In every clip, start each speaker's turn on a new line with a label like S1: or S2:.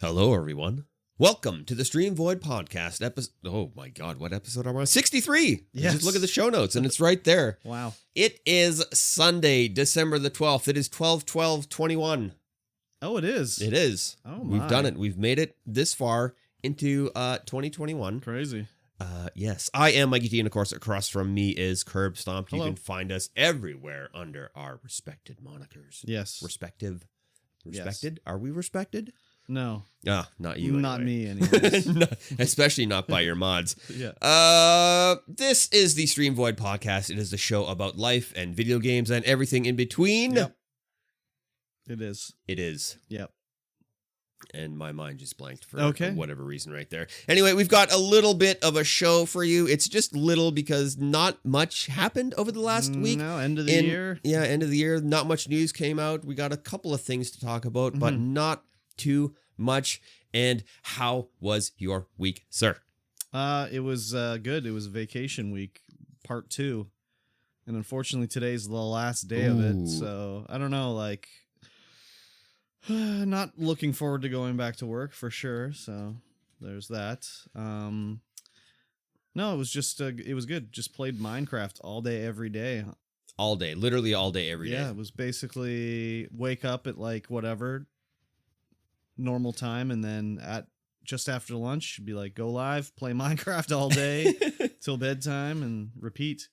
S1: Hello, everyone. Welcome to the Stream Void Podcast episode. Oh my God, what episode are we on? 63.
S2: Yes.
S1: Just look at the show notes and it's right there.
S2: Wow.
S1: It is Sunday, December the 12th. It is 12/12/21.
S2: Oh, it is.
S1: It is.
S2: Oh,
S1: We've
S2: my.
S1: done it. We've made it this far into 2021.
S2: Crazy.
S1: Yes, I am Mikey D, and of course, across from me is Curb Stomp.
S2: Hello.
S1: You can find us everywhere under our respected monikers.
S2: Yes.
S1: Respected?
S2: Yes.
S1: Are we respected?
S2: No.
S1: Ah, not you.
S2: Not
S1: anyway.
S2: me, anyways.
S1: No, especially not by your mods.
S2: Yeah.
S1: This is the Stream Void Podcast. It is the show about life and video games and everything in between.
S2: Yep. It is.
S1: It is.
S2: Yep.
S1: And my mind just blanked for whatever reason right there. Anyway, we've got a little bit of a show for you. It's just little because not much happened over the last week.
S2: No, end of the year.
S1: Yeah, end of the year. Not much news came out. We got a couple of things to talk about, but not too much. And how was your week, sir?
S2: It was good. It was vacation week, part 2. And unfortunately, today's the last day of it. So, I don't know, like, not looking forward to going back to work for sure. So, there's that. No, it was just, it was good. Just played Minecraft all day, every day.
S1: All day. Literally all day, every day.
S2: Yeah, it was basically wake up at like whatever normal time, and then at just after lunch be like go live, play Minecraft all day till bedtime, and repeat.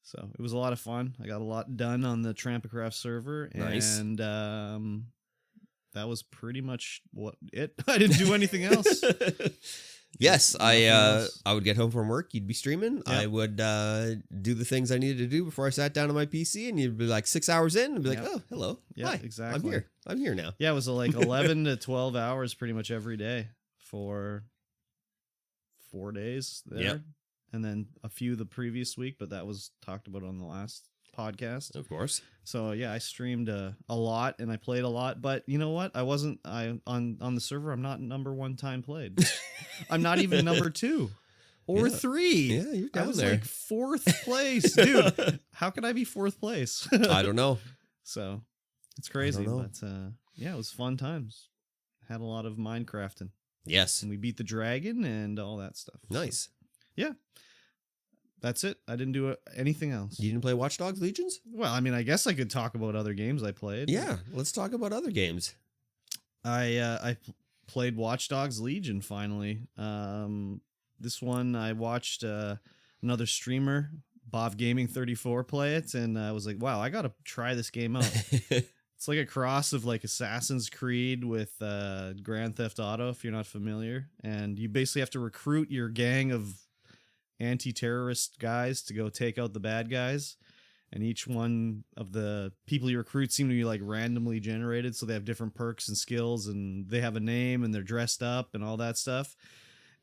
S2: So it was a lot of fun. I got a lot done on the Trampacraft server.
S1: Nice.
S2: And that was pretty much it. I didn't do anything else.
S1: Yes,
S2: Nothing else.
S1: I would get home from work. You'd be streaming.
S2: Yep.
S1: I would do the things I needed to do before I sat down on my PC, and you'd be like 6 hours in, and be like,
S2: Yep.
S1: "Oh, hello,
S2: Yeah,
S1: hi,
S2: exactly.
S1: I'm here now."
S2: Yeah, it was like 11 to 12 hours pretty much every day for 4 days there.
S1: Yep.
S2: And then a few the previous week, but that was talked about on the last podcast.
S1: Of course.
S2: So yeah, I streamed a lot and I played a lot, but you know what? On the server, I'm not number 1 time played. I'm not even number 2 or 3.
S1: Yeah, you're down
S2: I was
S1: there.
S2: like 4th place, dude. How can I be 4th place?
S1: I don't know.
S2: So it's crazy,
S1: know.
S2: but yeah, it was fun times. Had a lot of Minecrafting,
S1: Yes,
S2: and we beat the dragon and all that stuff.
S1: nice.
S2: Yeah, that's it. I didn't do anything else.
S1: You didn't play Watchdogs Legions?
S2: Well, I mean, I guess I could talk about other games I played.
S1: Yeah, let's talk about other games.
S2: I played Watchdogs Legion finally. This one I watched another streamer, Bob Gaming 34, play it, and I was like, wow, I gotta try this game out. It's like a cross of like Assassin's Creed with Grand Theft Auto, if you're not familiar. And you basically have to recruit your gang of anti-terrorist guys to go take out the bad guys. And each one of the people you recruit seem to be like randomly generated. So they have different perks and skills, and they have a name, and they're dressed up and all that stuff.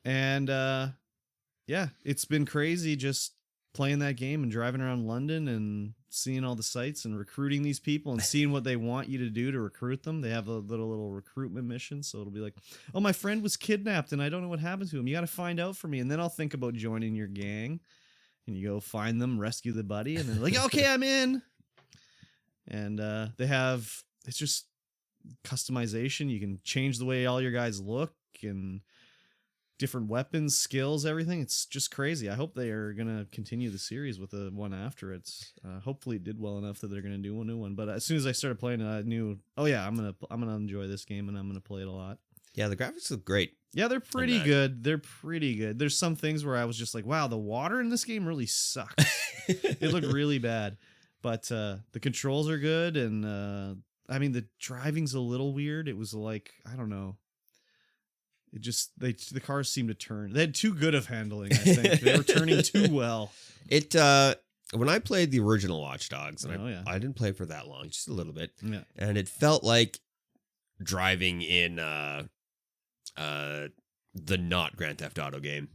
S2: And yeah, it's been crazy just playing that game and driving around London and seeing all the sights and recruiting these people and seeing what they want you to do to recruit them. They have a little recruitment mission. So it'll be like, oh, my friend was kidnapped and I don't know what happened to him. You got to find out for me. And then I'll think about joining your gang, and you go find them, rescue the buddy. And then like, okay, I'm in. And they have, it's just customization. You can change the way all your guys look and different weapons, skills, everything. It's just crazy. I hope they are going to continue the series with the one after it. Hopefully it did well enough that they're going to do a new one. But as soon as I started playing it, I knew, oh yeah, I'm going to enjoy this game, and I'm going to play it a lot.
S1: Yeah, the graphics look great.
S2: Yeah, they're pretty good. They're pretty good. There's some things where I was just like, wow, the water in this game really sucks. It looked really bad. But the controls are good, and I mean, the driving's a little weird. It was like, I don't know. It just, the cars seemed to turn. They had too good of handling, I think. They were turning too well.
S1: It when I played the original Watch Dogs, and I didn't play for that long, just a little bit.
S2: Yeah.
S1: And it felt like driving in the not Grand Theft Auto game.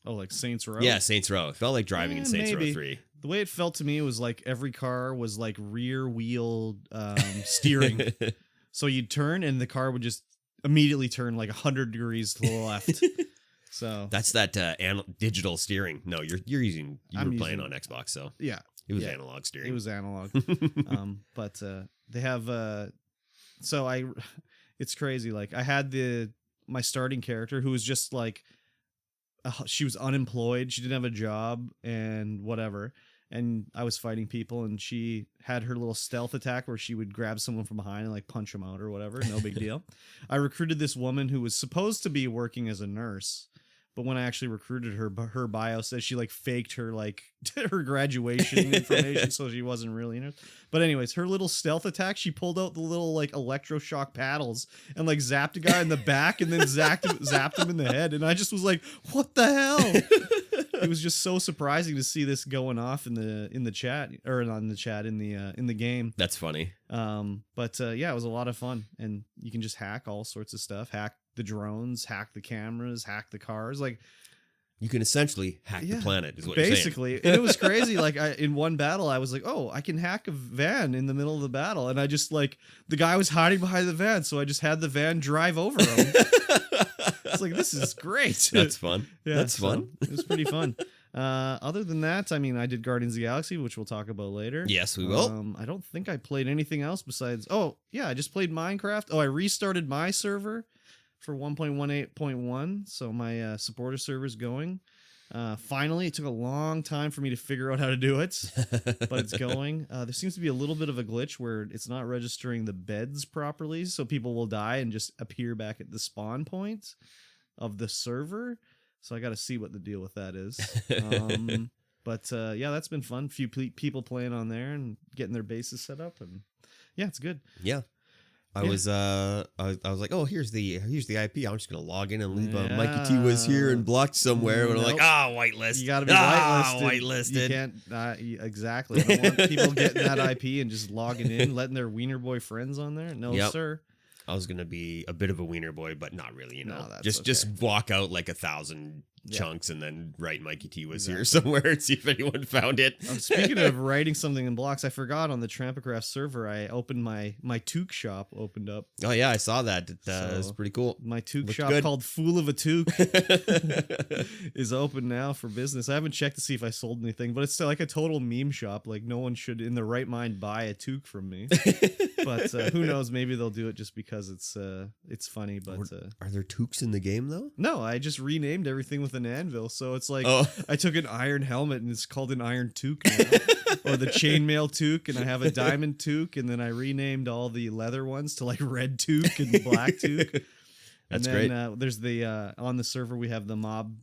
S2: Oh, like Saints Row?
S1: Yeah, Saints Row. It felt like driving in Saints Row 3.
S2: The way it felt to me was like every car was like rear wheel steering. So you'd turn and the car would just immediately turn like 100 degrees to the left. So
S1: that's that digital steering. No, you're playing on Xbox, so
S2: yeah,
S1: it was analog steering.
S2: It was analog. But they have so it's crazy. Like I had the my starting character, who was just like, she was unemployed. She didn't have a job and whatever. And I was fighting people, and she had her little stealth attack where she would grab someone from behind and like punch them out or whatever. No big deal. I recruited this woman who was supposed to be working as a nurse, but when I actually recruited her, her bio says she like faked her like her graduation information, so she wasn't really in it. But anyways, her little stealth attack, she pulled out the little like electroshock paddles and like zapped a guy in the back and then zapped him in the head. And I just was like, what the hell? It was just so surprising to see this going off in the chat, or not in the chat, in the game.
S1: That's funny.
S2: But yeah, it was a lot of fun, and you can just hack all sorts of stuff. Hack the drones, hack the cameras, hack the cars. Like,
S1: you can essentially hack the planet, is what
S2: basically.
S1: you're saying.
S2: And it was crazy. Like, in one battle, I was like, oh, I can hack a van in the middle of the battle, and I just like, the guy was hiding behind the van, so I just had the van drive over him. It's like, this is great.
S1: That's fun. Yeah, that's fun.
S2: It was pretty fun. Other than that, I mean, I did Guardians of the Galaxy, which we'll talk about later.
S1: Yes, we will.
S2: I don't think I played anything else besides, I just played Minecraft. I restarted my server for 1.18.1, so my supporter server's going. Finally, it took a long time for me to figure out how to do it, but it's going. There seems to be a little bit of a glitch where it's not registering the beds properly, so people will die and just appear back at the spawn point of the server. So I got to see what the deal with that is. But yeah, that's been fun. Few people playing on there and getting their bases set up, and yeah, it's good.
S1: Yeah. I was like, oh, here's the IP. I'm just gonna log in and leave Mikey T was here and blocked somewhere. And I'm like, whitelist.
S2: You gotta be whitelisted.
S1: Whitelisted.
S2: You can't exactly. I don't want people getting that IP and just logging in, letting their wiener boy friends on there. No, sir.
S1: I was gonna be a bit of a wiener boy, but not really.
S2: No, that's
S1: just walk out like 1,000 chunks and then write Mikey T was here somewhere and see if anyone found it.
S2: Speaking of writing something in blocks, I forgot on the Trampacraft server, I opened my toque shop opened up.
S1: Oh yeah, I saw that. It was pretty cool.
S2: My toque shop called Fool of a Toque is open now for business. I haven't checked to see if I sold anything, but it's like a total meme shop. Like, no one should in their right mind buy a toque from me. But who knows? Maybe they'll do it just because it's funny. But
S1: are there toques in the game though?
S2: No, I just renamed everything with an anvil. So it's like I took an iron helmet and it's called an iron toque now. Or the chainmail toque, and I have a diamond toque, and then I renamed all the leather ones to like red toque and black toque.
S1: That's
S2: and then,
S1: great.
S2: There's the on the server we have the mob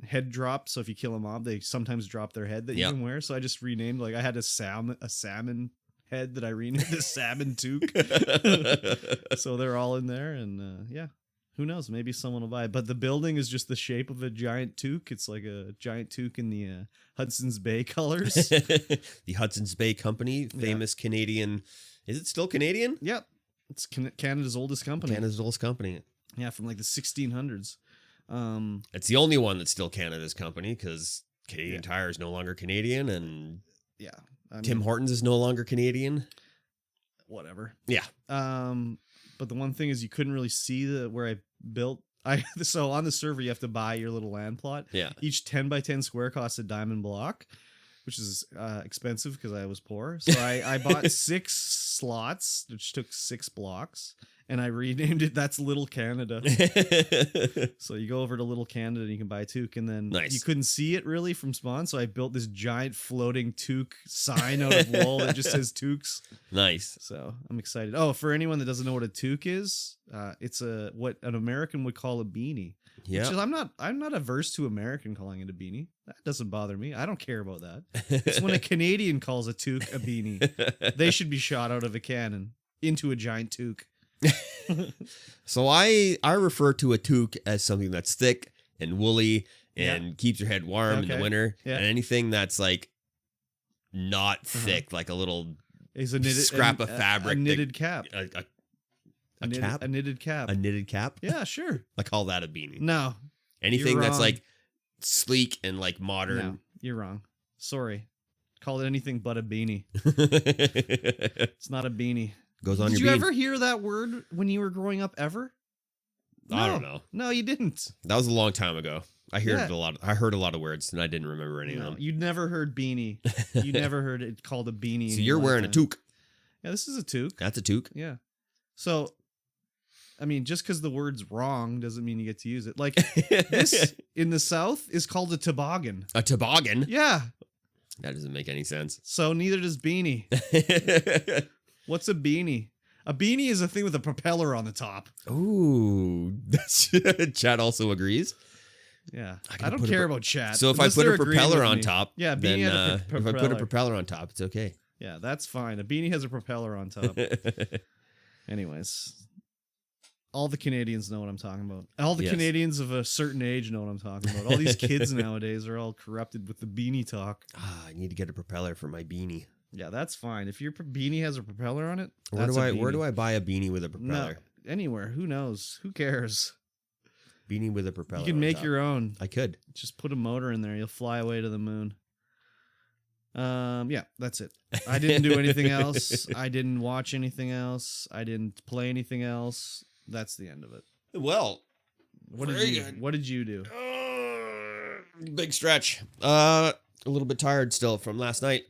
S2: head drop. So if you kill a mob, they sometimes drop their head that you can wear. So I just renamed, like, I had a salmon head that I renamed the salmon toque. So they're all in there, and yeah. Who knows? Maybe someone will buy it. But the building is just the shape of a giant toque. It's like a giant toque in the Hudson's Bay colors.
S1: The Hudson's Bay Company, famous Canadian. Is it still Canadian?
S2: Yep. It's Canada's oldest company.
S1: Canada's oldest company.
S2: Yeah, from like the 1600s.
S1: It's the only one that's still Canada's company, because Canadian Tire is no longer Canadian, and Tim Hortons is no longer Canadian.
S2: Whatever.
S1: Yeah.
S2: But the one thing is you couldn't really see where I built. So on the server you have to buy your little land plot.
S1: Yeah.
S2: Each 10 by 10 square costs a diamond block, which is expensive because I was poor. So I bought 6 slots, which took 6 blocks, and I renamed it. That's Little Canada. So you go over to Little Canada and you can buy a toque, and then you couldn't see it really from spawn. So I built this giant floating toque sign out of wool that just says toques.
S1: Nice.
S2: So I'm excited. Oh, for anyone that doesn't know what a toque is, it's what an American would call a beanie. Yeah. I'm not averse to American calling it a beanie. That doesn't bother me. I don't care about that. It's when a Canadian calls a toque a beanie. They should be shot out of a cannon into a giant toque.
S1: So I refer to a toque as something that's thick and woolly and keeps your head warm in the winter. Yeah. And anything that's like not thick, like a little scrap of fabric.
S2: A knitted cap.
S1: A cap?
S2: A knitted cap.
S1: A knitted cap?
S2: Yeah, sure.
S1: I call that a beanie.
S2: No.
S1: Anything that's like sleek and like modern.
S2: No, you're wrong. Sorry. Call it anything but a beanie. It's not a beanie.
S1: Goes on
S2: Did
S1: your
S2: you
S1: bean.
S2: ever hear that word when you were growing up ever? No.
S1: I don't know.
S2: No, you didn't.
S1: That was a long time ago. I heard a lot of words, and I didn't remember any of them.
S2: You never heard beanie. You never heard it called a beanie.
S1: So you're wearing a toque.
S2: Yeah, this is a toque.
S1: That's a toque.
S2: Yeah. So I mean, just because the word's wrong doesn't mean you get to use it. Like this in the South is called a toboggan.
S1: A toboggan?
S2: Yeah.
S1: That doesn't make any sense.
S2: So neither does beanie. What's a beanie? A beanie is a thing with a propeller on the top.
S1: Ooh, Chad also agrees.
S2: Yeah, I don't care about chat.
S1: So if I put a propeller on top,
S2: yeah, beanie
S1: then
S2: has
S1: if I put a propeller on top, it's okay.
S2: Yeah, that's fine. A beanie has a propeller on top. Anyways, all the Canadians know what I'm talking about. All the Canadians of a certain age know what I'm talking about. All these kids nowadays are all corrupted with the beanie talk.
S1: I need to get a propeller for my beanie.
S2: Yeah, that's fine. If your beanie has a propeller on it,
S1: where do I buy a beanie with a propeller?
S2: No, anywhere. Who knows? Who cares?
S1: Beanie with a propeller.
S2: You can make your own.
S1: I could.
S2: Just put a motor in there. You'll fly away to the moon. Yeah, that's it. I didn't do anything else. I didn't watch anything else. I didn't play anything else. That's the end of it.
S1: Well,
S2: what did you do?
S1: Big stretch. A little bit tired still from last night.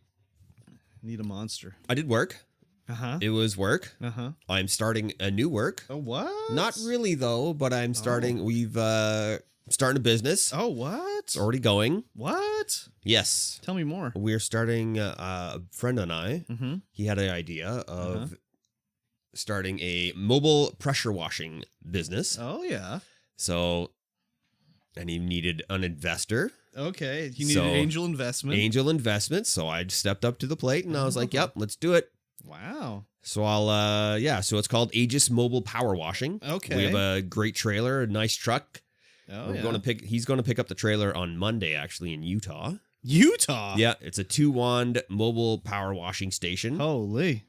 S2: Need a monster.
S1: I did work.
S2: Uh-huh.
S1: It was work.
S2: Uh-huh.
S1: I'm starting a new work.
S2: Oh, what?
S1: Not really, though, but I'm starting. We've starting a business.
S2: Oh, what?
S1: It's already going.
S2: What?
S1: Yes.
S2: Tell me more.
S1: We're starting, a friend and I, he had an idea of starting a mobile pressure washing business.
S2: Oh, yeah.
S1: So, and he needed an investor.
S2: Okay. He needed angel investment.
S1: Angel investment. So I stepped up to the plate and I was like, yep, let's do it.
S2: Wow.
S1: So so it's called Aegis Mobile Power Washing.
S2: Okay.
S1: We have a great trailer, a nice truck.
S2: Oh,
S1: he's going to pick up the trailer on Monday, actually, in Utah.
S2: Utah?
S1: Yeah, it's a 2-wand mobile power washing station.
S2: Holy.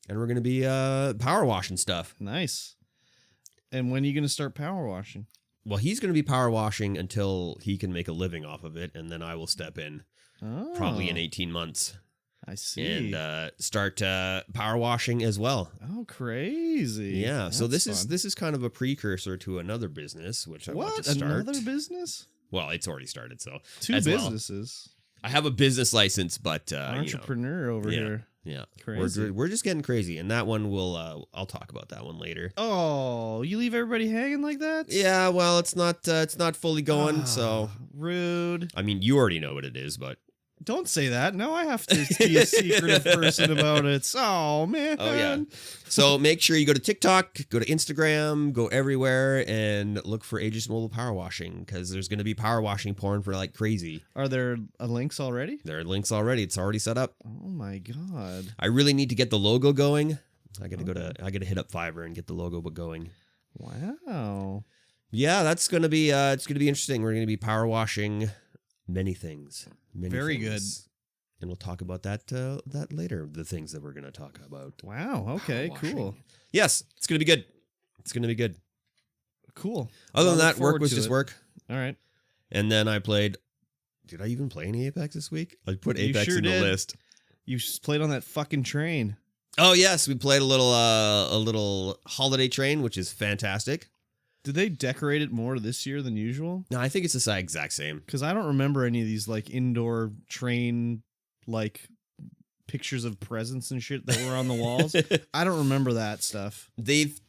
S1: And we're going to be power washing stuff.
S2: Nice. And when are you going to start power washing?
S1: Well, he's going to be power washing until he can make a living off of it, and then I will step in probably in 18 months.
S2: I see.
S1: And start power washing as well.
S2: Oh, crazy.
S1: Yeah.
S2: That's
S1: so this
S2: fun.
S1: is kind of a precursor to another business, which I want to start.
S2: Another business?
S1: Well, it's already started, so.
S2: Two businesses.
S1: Well. I have a business license, but
S2: entrepreneur over here.
S1: Yeah.
S2: Crazy.
S1: We're just getting crazy, and that one I'll talk about that one later.
S2: Oh, you leave everybody hanging like that?
S1: Yeah, well, it's not fully going, so
S2: rude.
S1: I mean, you already know what it is, but
S2: don't say that. No, I have to be a secretive person about it. Oh, man.
S1: Oh, yeah. So make sure you go to TikTok, go to Instagram, go everywhere, and look for Aegis Mobile Power Washing, because there's going to be power washing porn for like crazy.
S2: Are there links already?
S1: There are links already. It's already set up.
S2: Oh, my God.
S1: I really need to get the logo going. I got to hit up Fiverr and get the logo going.
S2: Wow.
S1: Yeah, that's going to be, it's going to be interesting. We're going to be power washing many things.
S2: Very good.
S1: And we'll talk about that later, the things that we're going to talk about.
S2: Wow. Okay, cool.
S1: Yes, it's going to be good. It's going to be good.
S2: Cool.
S1: Other than that, work was just work.
S2: All right.
S1: And then I played... Did I even play any Apex this week? I put Apex in the list.
S2: You played on that fucking train.
S1: Oh, yes. We played a little holiday train, which is fantastic.
S2: Did they decorate it more this year than usual?
S1: No, I think it's the exact same.
S2: Because I don't remember any of these like indoor train like pictures of presents and shit that were on the walls. I don't remember that stuff.
S1: They've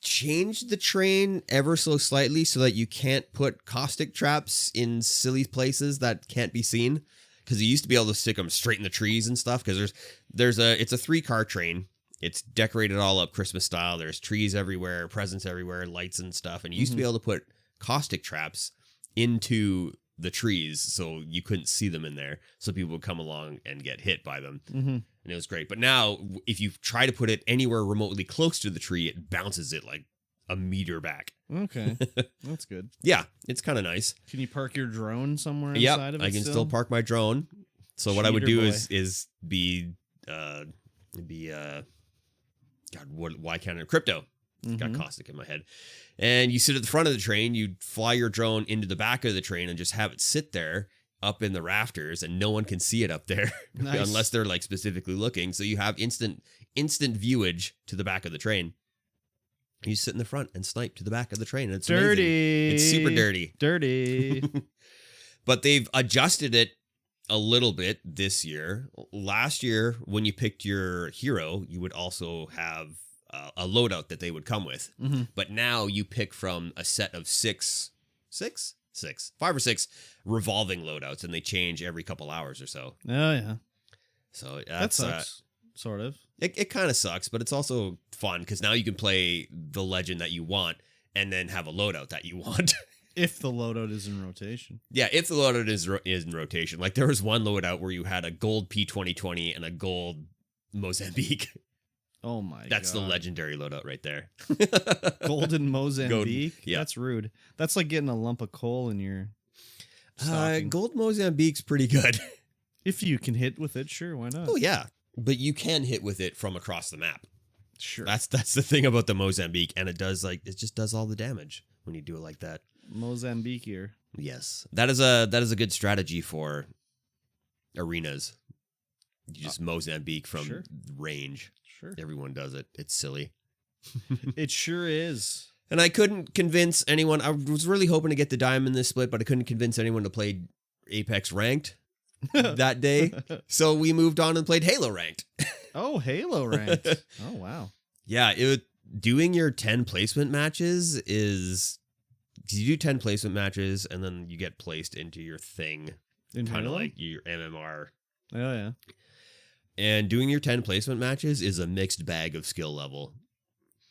S1: changed the train ever so slightly so that you can't put caustic traps in silly places that can't be seen. Because you used to be able to stick them straight in the trees and stuff. Because it's a 3-car train. It's decorated all up Christmas style. There's trees everywhere, presents everywhere, lights and stuff. And you used to be able to put caustic traps into the trees so you couldn't see them in there. So people would come along and get hit by them. And it was great. But now, if you try to put it anywhere remotely close to the tree, it bounces it like a meter back.
S2: Okay. That's good.
S1: Yeah, it's kind of nice.
S2: Can you park your drone somewhere inside of it?
S1: I can still park my drone. So what I would do is be God, why can't I? Crypto. Got caustic in my head. And you sit at the front of the train, you fly your drone into the back of the train and just have it sit there up in the rafters and no one can see it up there unless they're like specifically looking. So you have instant viewage to the back of the train. You sit in the front and snipe to the back of the train. And it's
S2: dirty.
S1: Amazing. It's super dirty.
S2: Dirty.
S1: But they've adjusted it a little bit this year. Last year, when you picked your hero, you would also have a loadout that they would come with. But now you pick from a set of 5 or 6 revolving loadouts, and they change every couple hours or so.
S2: Oh yeah.
S1: So
S2: that sucks. Sort of.
S1: It kind of sucks, but it's also fun because now you can play the legend that you want and then have a loadout that you want.
S2: If the loadout is in rotation.
S1: Yeah, if the loadout is in rotation. Like there was one loadout where you had a gold P2020 and a gold Mozambique.
S2: Oh my god.
S1: That's the legendary loadout right there.
S2: Golden Mozambique?
S1: Yeah.
S2: That's rude. That's like getting a lump of coal in your stocking.
S1: Gold Mozambique's pretty good.
S2: If you can hit with it, sure, why not?
S1: Oh yeah. But you can hit with it from across the map.
S2: Sure.
S1: That's the thing about the Mozambique, and it just does all the damage when you do it like that.
S2: Mozambique here.
S1: Yes. That is a good strategy for arenas. You just Mozambique from range.
S2: Sure.
S1: Everyone does it. It's silly.
S2: It sure is.
S1: And I couldn't convince anyone. I was really hoping to get the diamond this split, but I couldn't convince anyone to play Apex ranked that day. So we moved on and played Halo ranked.
S2: Oh, Halo ranked. Oh, wow.
S1: Yeah, doing your 10 placement matches is... You do 10 placement matches, and then you get placed into your thing. Kind of like your MMR.
S2: Oh, yeah.
S1: And doing your 10 placement matches is a mixed bag of skill level.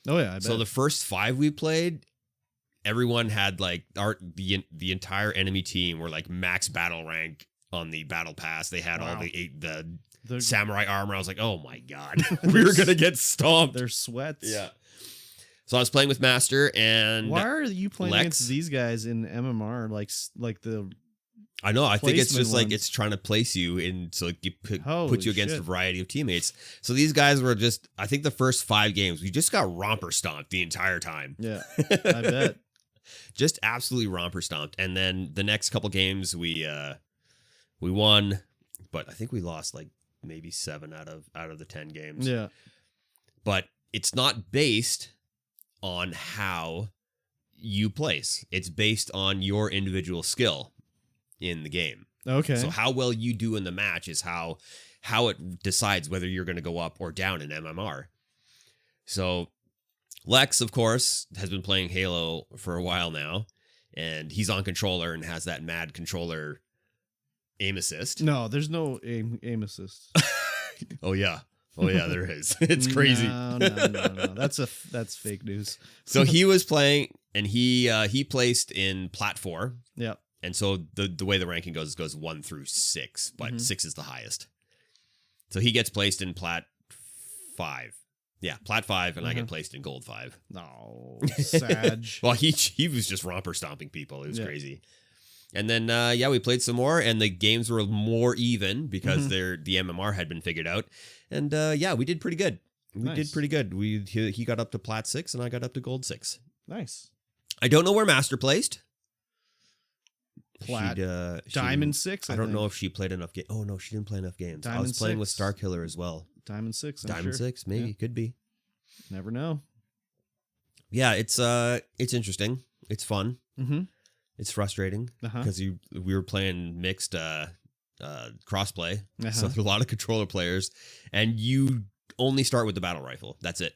S2: Oh, yeah, I bet.
S1: So the first 5 we played, everyone had like the entire enemy team were like max battle rank on the battle pass. They had all the samurai armor. I was like, oh my god, we were gonna get stomped.
S2: Their sweats.
S1: Yeah. So I was playing with Master and
S2: why are you playing
S1: Lex
S2: against these guys in MMR? Like the
S1: I know. I think it's just
S2: ones.
S1: like it's trying to place you in, so it
S2: Holy
S1: puts you against
S2: shit.
S1: a variety of teammates. So these guys were just, I think the first 5 games, we just got romper stomped the entire time.
S2: Yeah, I bet.
S1: Just absolutely romper stomped. And then the next couple games we won, but I think we lost like maybe 7 out of the 10 games.
S2: Yeah.
S1: But it's not based on how you place. It's based on your individual skill in the game.
S2: Okay.
S1: So how well you do in the match is how it decides whether you're going to go up or down in MMR. So Lex, of course, has been playing Halo for a while now, and he's on controller and has that mad controller aim assist.
S2: No, there's no aim assist.
S1: Oh yeah, there is. It's crazy.
S2: No. That's fake news.
S1: So he was playing, and he placed in Plat 4.
S2: Yeah.
S1: And so the way the ranking goes, it goes 1 through 6, but 6 is the highest. So he gets placed in Plat 5. Yeah, Plat 5, and I get placed in Gold 5.
S2: No, Sag.
S1: Well, he was just romper stomping people. It was crazy. And then we played some more, and the games were more even because the MMR had been figured out. And we did pretty good. We did pretty good. He got up to Plat 6, and I got up to Gold 6.
S2: Nice.
S1: I don't know where Master placed.
S2: Plat Diamond 6.
S1: I don't know if she played enough games. Oh no, she didn't play enough games. I was playing with Starkiller as well.
S2: Diamond 6.
S1: Diamond 6, maybe could be.
S2: Never know.
S1: Yeah, it's interesting. It's fun.
S2: Mm-hmm.
S1: It's frustrating because we were playing mixed crossplay, so there's a lot of controller players, and you only start with the battle rifle. That's it.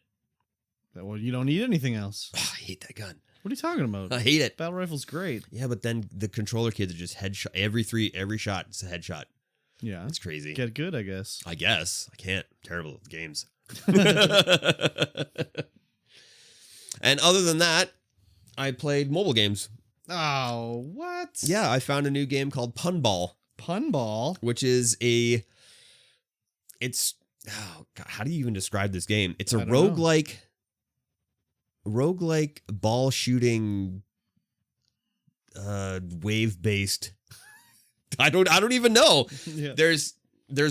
S2: Well, you don't need anything else.
S1: I hate that gun.
S2: What are you talking about?
S1: I hate it.
S2: Battle rifle's great.
S1: Yeah, but then the controller kids are just headshot. Every shot is a headshot.
S2: Yeah.
S1: It's crazy.
S2: Get good, I guess.
S1: I can't. I'm terrible at games. And other than that, I played mobile games.
S2: Oh, what?
S1: Yeah, I found a new game called Punball.
S2: Punball?
S1: Which is oh God, how do you even describe this game? It's a roguelike ball shooting wave based. I don't even know.
S2: Yeah.
S1: There's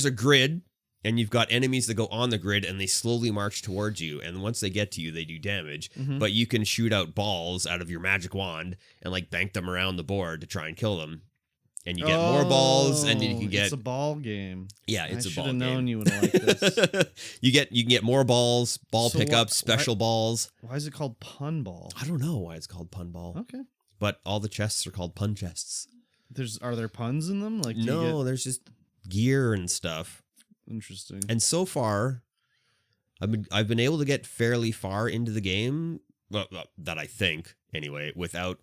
S1: a grid, and you've got enemies that go on the grid, and they slowly march towards you, and once they get to you, they do damage. But you can shoot out balls out of your magic wand and like bank them around the board to try and kill them. And you get more balls, and then you can get...
S2: It's a ball game.
S1: Yeah, it's a ball
S2: I should
S1: game.
S2: have known you would like this.
S1: You can get more balls, pickups, special balls.
S2: Why is it called Punball?
S1: I don't know why it's called Punball.
S2: Okay.
S1: But all the chests are called pun chests.
S2: Are there puns in them? Like
S1: there's just gear and stuff.
S2: Interesting.
S1: And so far, I've been able to get fairly far into the game, well, that I think anyway, without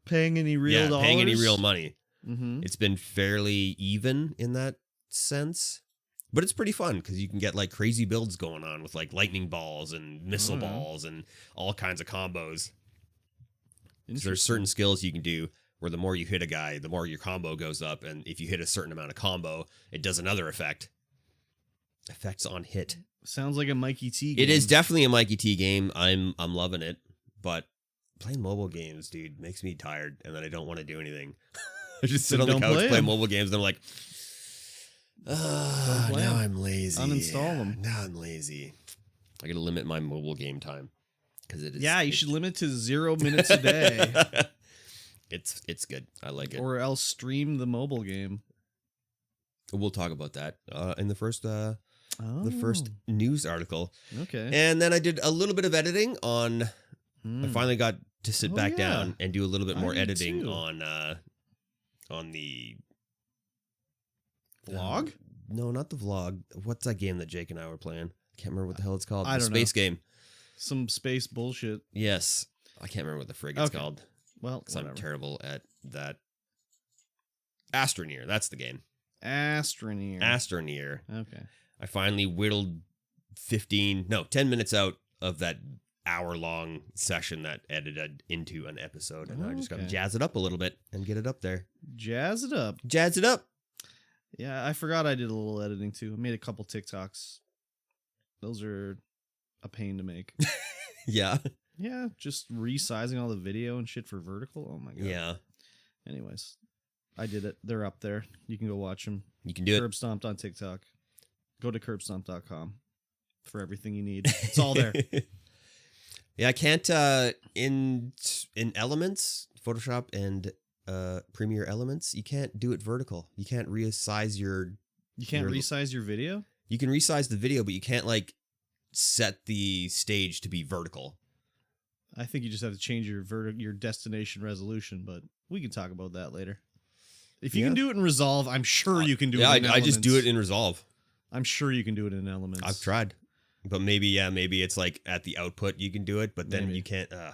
S2: paying any real dollars?
S1: paying any real money.
S2: Mm-hmm.
S1: It's been fairly even in that sense, but it's pretty fun because you can get like crazy builds going on with like lightning balls and missile balls and all kinds of combos. So there's certain skills you can do where the more you hit a guy, the more your combo goes up, and if you hit a certain amount of combo, it does another effect. Effects on hit.
S2: Sounds like a Mikey T game.
S1: It is definitely a Mikey T game. I'm loving it, but playing mobile games, dude, makes me tired, and then I don't want to do anything. I just sit on the couch, play mobile games, and I'm like, now I'm lazy.
S2: Uninstall them.
S1: Now I'm lazy. I gotta limit my mobile game time because it is.
S2: Yeah, you should limit to 0 minutes a day.
S1: It's good. I like it.
S2: Or else stream the mobile game.
S1: We'll talk about that in the first news article.
S2: Okay.
S1: And then I did a little bit of editing on. I finally got to sit back down and do a little bit more editing too. On the
S2: vlog.
S1: No, not the vlog. What's that game that Jake and I were playing? I can't remember what the hell it's called.
S2: I don't know.
S1: Space game.
S2: Some space bullshit.
S1: Yes, I can't remember what the frig it's called.
S2: Well,
S1: because I'm terrible at that. Astroneer. That's the game.
S2: Astroneer. Okay.
S1: I finally whittled 10 minutes out of that hour-long session that edited into an episode, and I just got to jazz it up a little bit and get it up there.
S2: Jazz it up.
S1: Jazz it up.
S2: Yeah, I forgot I did a little editing too. I made a couple TikToks. Those are a pain to make.
S1: Yeah.
S2: Yeah, just resizing all the video and shit for vertical. Oh my god.
S1: Yeah.
S2: Anyways, I did it. They're up there. You can go watch them.
S1: You can do
S2: Curb Stomped on TikTok. Go to curbstomp.com for everything you need. It's all there.
S1: Yeah, I can't in Elements, Photoshop and Premiere Elements, you can't do it vertical. You can't resize your.
S2: You can't resize your video?
S1: You can resize the video, but you can't like set the stage to be vertical.
S2: I think you just have to change your destination resolution, but we can talk about that later. If you can do it in Resolve, I'm sure you can do it in Elements.
S1: I just do it in Resolve.
S2: I'm sure you can do it in Elements.
S1: I've tried. But maybe it's like at the output you can do it, but then you can't.
S2: I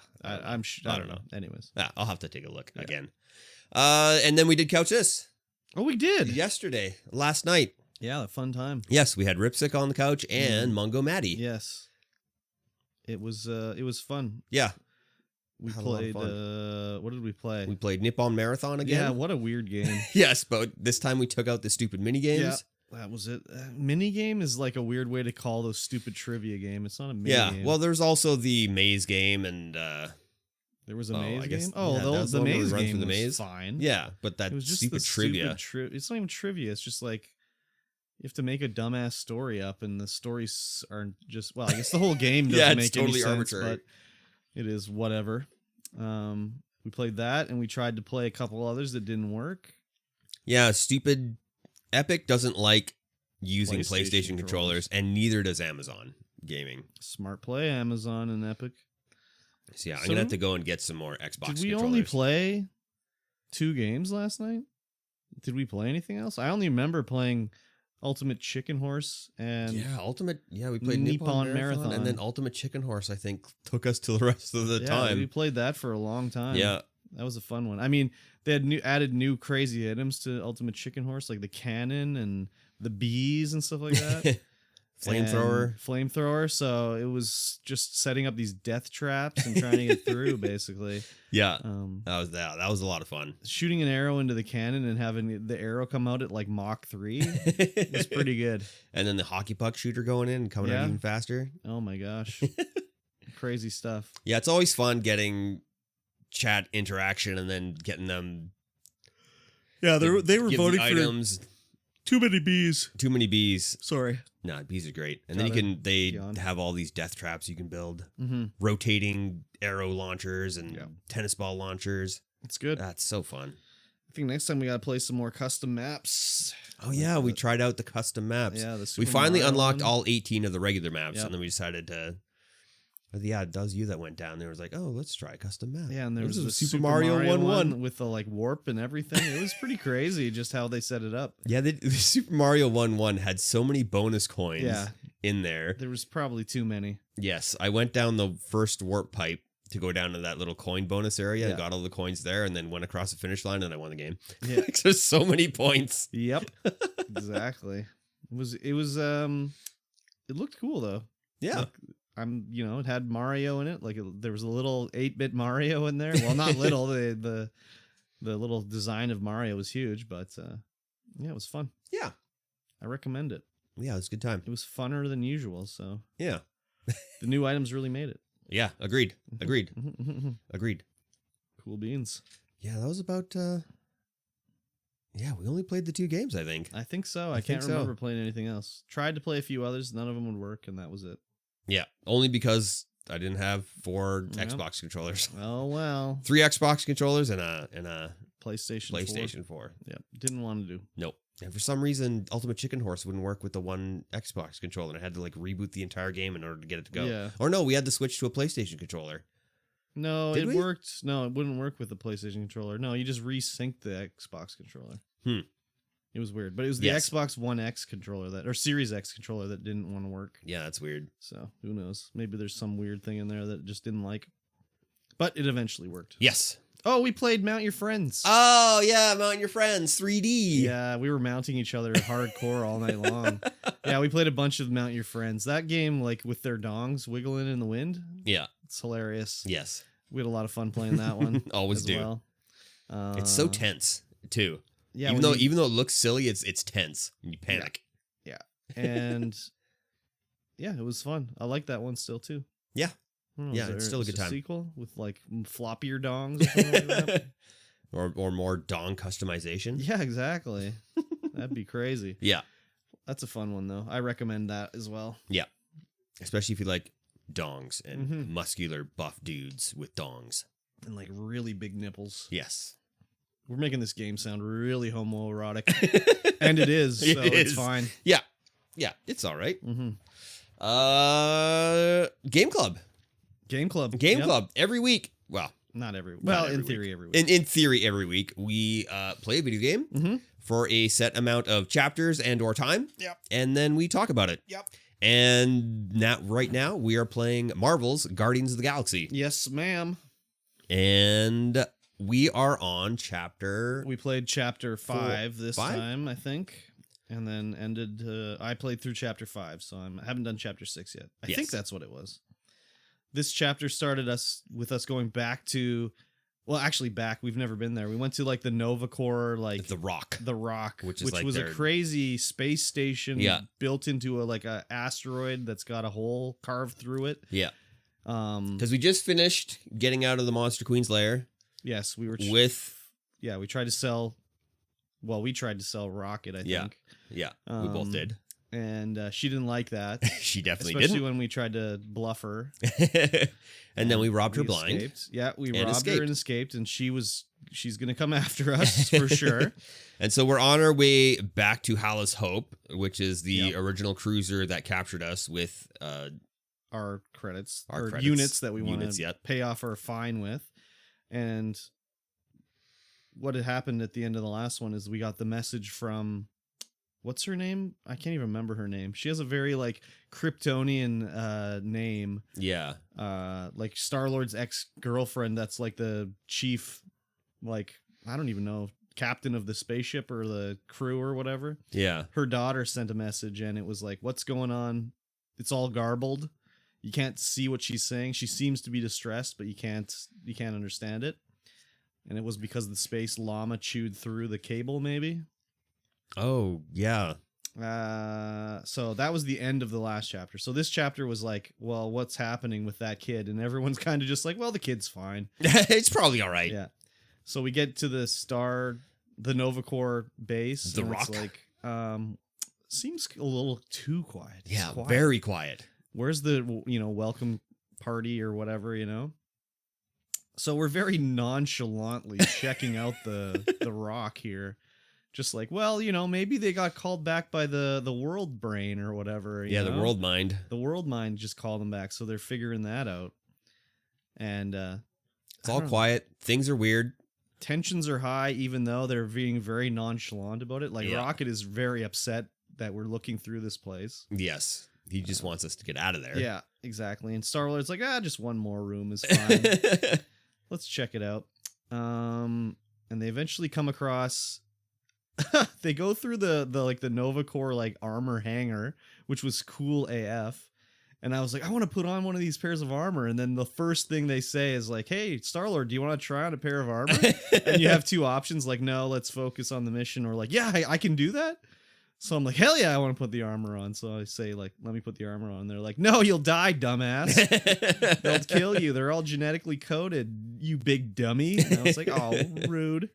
S2: don't know. Anyways.
S1: I'll have to take a look again. And then we did Couch This.
S2: Oh, we did.
S1: Yesterday. Last night.
S2: Yeah, a fun time.
S1: Yes, we had Ripsick on the couch and Mungo Matty.
S2: Yes. It was fun.
S1: Yeah.
S2: We played, what did we play?
S1: We played Nippon Marathon again.
S2: Yeah, what a weird game.
S1: Yes, but this time we took out the stupid mini games.
S2: Yeah, that was it. Mini game is like a weird way to call those stupid trivia game. It's not a mini game.
S1: Well, there's also the maze game and...
S2: there was a maze game? Oh, the maze game was fine.
S1: Yeah, but that was just stupid trivia.
S2: It's not even trivia. It's just like... You have to make a dumbass story up, and the stories aren't just... Well, I guess the whole game doesn't make any sense, arbitrary. But it is whatever. We played that, and we tried to play a couple others that didn't work.
S1: Yeah, stupid... Epic doesn't like using PlayStation controllers, and neither does Amazon Gaming.
S2: Smart play, Amazon and Epic.
S1: So yeah, I'm going to have to go and get some more Xbox controllers.
S2: Did we only play 2 games last night? Did we play anything else? I only remember playing... Ultimate Chicken Horse and
S1: we played Nippon Marathon and then Ultimate Chicken Horse I think took us to the rest of the time.
S2: We played that for a long time.
S1: Yeah.
S2: That was a fun one. I mean, they had added new crazy items to Ultimate Chicken Horse, like the cannon and the bees and stuff like that. Flamethrower. So it was just setting up these death traps and trying to get through, basically.
S1: Yeah, that was a lot of fun.
S2: Shooting an arrow into the cannon and having the arrow come out at like Mach 3 was pretty good.
S1: And then the hockey puck shooter going in and coming out even faster.
S2: Oh my gosh. Crazy stuff.
S1: Yeah, it's always fun getting chat interaction and then getting them.
S2: Yeah, they were voting for
S1: items.
S2: Too many bees.
S1: Too many bees.
S2: Sorry.
S1: Nah, bees are great. And then they have all these death traps you can build.
S2: Mm-hmm.
S1: Rotating arrow launchers and tennis ball launchers.
S2: It's good.
S1: That's so fun.
S2: I think next time we got to play some more custom maps.
S1: Oh yeah, we tried out the custom maps.
S2: Yeah,
S1: we finally unlocked all 18 of the regular maps, and then we decided to... Yeah, it was you that went down there. It was like, oh, let's try a custom map.
S2: Yeah, and there was a Super Mario 1-1 with the like warp and everything. It was pretty crazy just how they set it up.
S1: Yeah, the Super Mario 1-1 had so many bonus coins.
S2: Yeah.
S1: in there.
S2: There was probably too many.
S1: Yes, I went down the first warp pipe to go down to that little coin bonus area and got all the coins there, and then went across the finish line, and I won the game.
S2: Yeah.
S1: There's so many points.
S2: Yep. Exactly. It looked cool though.
S1: Yeah.
S2: Like, it had Mario in it. Like there was a little 8-bit Mario in there. Well, not little. The little design of Mario was huge, but it was fun.
S1: Yeah.
S2: I recommend it.
S1: Yeah, it was a good time.
S2: It was funner than usual, so.
S1: Yeah.
S2: The new items really made it.
S1: Yeah, agreed. Agreed. Agreed.
S2: Cool beans.
S1: Yeah, that was about we only played the 2 games, I think.
S2: I think so. I can't remember playing anything else. Tried to play a few others, none of them would work, and that was it.
S1: Yeah, only because I didn't have 4 Xbox controllers.
S2: Oh well.
S1: 3 Xbox controllers and a
S2: PlayStation 4. Yeah, didn't want to do.
S1: Nope. And for some reason, Ultimate Chicken Horse wouldn't work with the one Xbox controller, and I had to reboot the entire game in order to get it to go.
S2: Yeah.
S1: Or no, we had to switch to a PlayStation controller.
S2: No, it worked. No, it wouldn't work with the PlayStation controller. No, you just resynced the Xbox controller. It was weird, but it was the Xbox One X controller or Series X controller that didn't want to work.
S1: Yeah, that's weird.
S2: So who knows? Maybe there's some weird thing in there that it just didn't like, but it eventually worked.
S1: Yes.
S2: Oh, we played Mount Your Friends.
S1: Oh, yeah, Mount Your Friends 3D.
S2: Yeah, we were mounting each other hardcore all night long. Yeah, we played a bunch of Mount Your Friends. That game, like with their dongs wiggling in the wind.
S1: Yeah.
S2: It's hilarious.
S1: Yes.
S2: We had a lot of fun playing that one.
S1: Always do.
S2: Well.
S1: It's so tense, too.
S2: Yeah.
S1: Even though it looks silly, it's tense. You panic.
S2: Yeah. And yeah, it was fun. I like that one still, too.
S1: Yeah. Yeah, it's still a good time.
S2: Sequel with like floppier dongs or something like that?
S1: or more dong customization.
S2: Yeah, exactly. That'd be crazy.
S1: Yeah.
S2: That's a fun one though. I recommend that as well.
S1: Yeah. Especially if you like dongs and muscular buff dudes with dongs.
S2: And like really big nipples.
S1: Yes.
S2: We're making this game sound really homoerotic. And it is, so it's fine.
S1: Yeah. Yeah, it's all right. Game Club. Game Club every week. Well,
S2: not every week. Well, in theory, every week.
S1: In theory, every week we play a video game for a set amount of chapters and or time.
S2: Yep.
S1: And then we talk about it.
S2: Yep.
S1: And right now we are playing Marvel's Guardians of the Galaxy.
S2: Yes, ma'am.
S1: And we are on chapter.
S2: We played chapter 5 this time, I think. And then ended. I played through chapter 5, so I haven't done chapter 6 yet. I think that's what it was. This chapter started with us going back to, well, actually back. We've never been there. We went to like the Nova Corps, like
S1: the Rock,
S2: which was a crazy space station built into a asteroid that's got a hole carved through it.
S1: Yeah. Because we just finished getting out of the Monster Queen's lair.
S2: Yes, we were we tried to sell. Well, we tried to sell Rocket, I think.
S1: Yeah, we both did.
S2: And she didn't like that.
S1: She definitely
S2: didn't.
S1: Especially
S2: when we tried to bluff her.
S1: And then we robbed her blind.
S2: Escaped. Yeah, we robbed her and escaped, and she's going to come after us for sure.
S1: And so we're on our way back to Hallis Hope, which is the original cruiser that captured us with
S2: our credits.
S1: Credits.
S2: Units that we want to pay off our fine with. And what had happened at the end of the last one is we got the message from... What's her name? I can't even remember her name. She has a very like Kryptonian name.
S1: Yeah.
S2: Like Star-Lord's ex-girlfriend that's like the chief, like, I don't even know, captain of the spaceship or the crew or whatever.
S1: Yeah.
S2: Her daughter sent a message and it was like, what's going on? It's all garbled. You can't see what she's saying. She seems to be distressed, but you can't understand it. And it was because the space llama chewed through the cable, maybe.
S1: Oh, yeah.
S2: So that was the end of the last chapter. So this chapter was like, well, what's happening with that kid? And everyone's kind of just like, well, the kid's fine.
S1: It's probably all right.
S2: Yeah. So we get to the Nova Corps base.
S1: The Rock.
S2: It's like, seems a little too quiet.
S1: Yeah, very quiet.
S2: Where's the, welcome party or whatever, So we're very nonchalantly checking out the Rock here. Just like, well, maybe they got called back by the world brain or whatever.
S1: Yeah, the world mind.
S2: The world mind just called them back, so they're figuring that out. And
S1: it's all quiet. Things are weird.
S2: Tensions are high, even though they're being very nonchalant about it. Like Rocket is very upset that we're looking through this place.
S1: Yes. He just wants us to get out of there.
S2: Yeah, exactly. And Star-Lord's like, just one more room is fine. Let's check it out. And they eventually come across. They go through the Nova Corps like armor hangar, which was cool AF. And I was like, I want to put on one of these pairs of armor. And then the first thing they say is like, hey, Star-Lord, do you want to try on a pair of armor? And you have two options, like, no, let's focus on the mission, or like, yeah, I can do that. So I'm like, hell yeah, I want to put the armor on. So I say, like, let me put the armor on. They're like, no, you'll die, dumbass. They'll kill you. They're all genetically coded, you big dummy. And I was like, oh, rude.